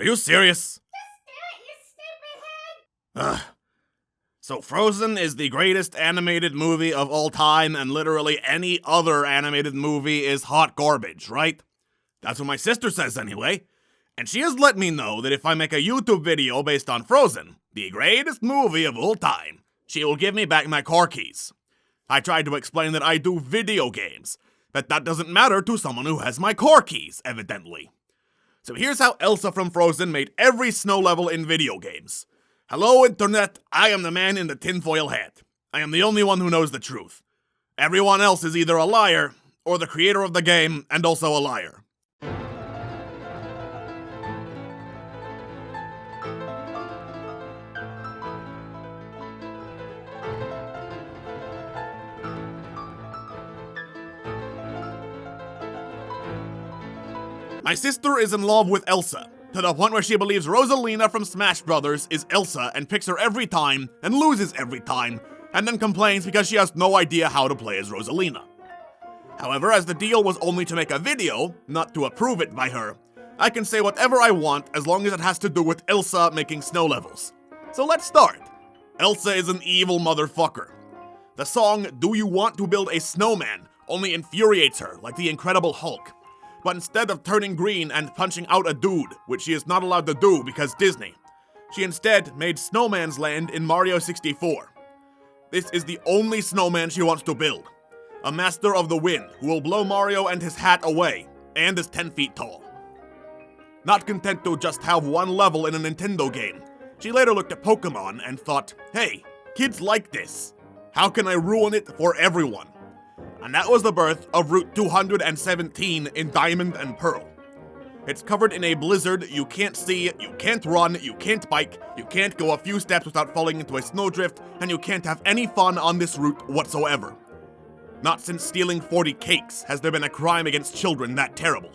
Are you serious? Ugh. So Frozen is the greatest animated movie of all time, and literally any other animated movie is hot garbage, right? That's what my sister says anyway. And she has let me know that if I make a YouTube video based on Frozen, the greatest movie of all time, she will give me back my car keys. I tried to explain that I do video games, but that doesn't matter to someone who has my car keys, evidently. So here's how Elsa from Frozen made every snow level in video games. Hello, Internet, I am the man in the tinfoil hat. I am the only one who knows the truth. Everyone else is either a liar, or the creator of the game, and also a liar. My sister is in love with Elsa, to the point where she believes Rosalina from Smash Brothers is Elsa and picks her every time and loses every time, and then complains because she has no idea how to play as Rosalina. However, as the deal was only to make a video, not to approve it by her, I can say whatever I want as long as it has to do with Elsa making snow levels. So let's start. Elsa is an evil motherfucker. The song "Do You Want to Build a Snowman" only infuriates her like the Incredible Hulk. But instead of turning green and punching out a dude, which she is not allowed to do because Disney, she instead made Snowman's Land in Mario 64. This is the only snowman she wants to build. A master of the wind who will blow Mario and his hat away, and is 10 feet tall. Not content to just have one level in a Nintendo game, she later looked at Pokemon and thought, hey, kids like this. How can I ruin it for everyone? And that was the birth of Route 217 in Diamond and Pearl. It's covered in a blizzard, you can't see, you can't run, you can't bike, you can't go a few steps without falling into a snowdrift, and you can't have any fun on this route whatsoever. Not since stealing 40 cakes has there been a crime against children that terrible.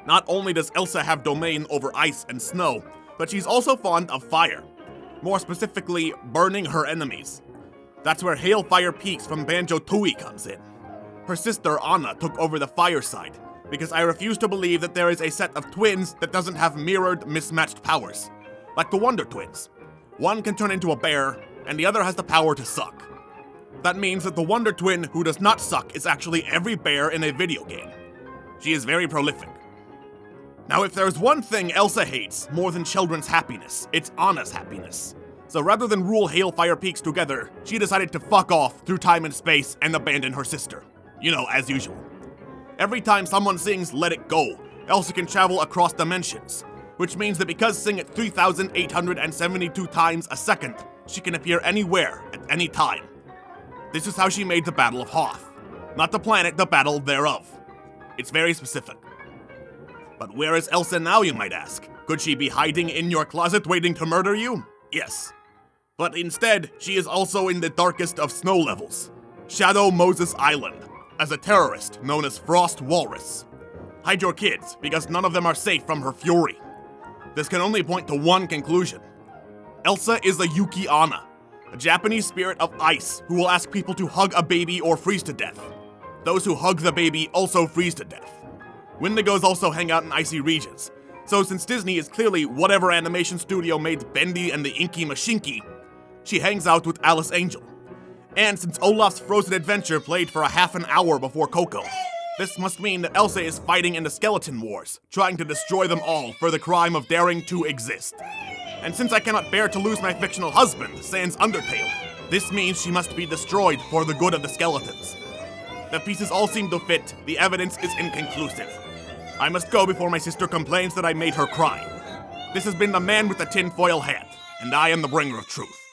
Not only does Elsa have domain over ice and snow, but she's also fond of fire. More specifically, burning her enemies. That's where Hailfire Peaks from Banjo-Tooie comes in. Her sister Anna took over the fire side, because I refuse to believe that there is a set of twins that doesn't have mirrored, mismatched powers. Like the Wonder Twins. One can turn into a bear, and the other has the power to suck. That means that the Wonder Twin who does not suck is actually every bear in a video game. She is very prolific. Now if there's one thing Elsa hates more than children's happiness, it's Anna's happiness. So rather than rule Hailfire Peaks together, she decided to fuck off through time and space and abandon her sister. You know, as usual. Every time someone sings Let It Go, Elsa can travel across dimensions, which means that because sing it 3,872 times a second, she can appear anywhere at any time. This is how she made the Battle of Hoth. Not the planet, the battle thereof. It's very specific. But where is Elsa now, you might ask? Could she be hiding in your closet waiting to murder you? Yes. But instead, she is also in the darkest of snow levels, Shadow Moses Island, as a terrorist known as Frost Walrus. Hide your kids, because none of them are safe from her fury. This can only point to one conclusion. Elsa is a yuki-onna, a Japanese spirit of ice who will ask people to hug a baby or freeze to death. Those who hug the baby also freeze to death. Wendigos also hang out in icy regions, so since Disney is clearly whatever animation studio made Bendy and the Inky Mashinki, she hangs out with Alice Angel. And since Olaf's Frozen Adventure played for a half an hour before Coco, this must mean that Elsa is fighting in the Skeleton Wars, trying to destroy them all for the crime of daring to exist. And since I cannot bear to lose my fictional husband, sans Undertale, this means she must be destroyed for the good of the skeletons. The pieces all seem to fit, the evidence is inconclusive. I must go before my sister complains that I made her cry. This has been the man with the tinfoil hat, and I am the bringer of truth.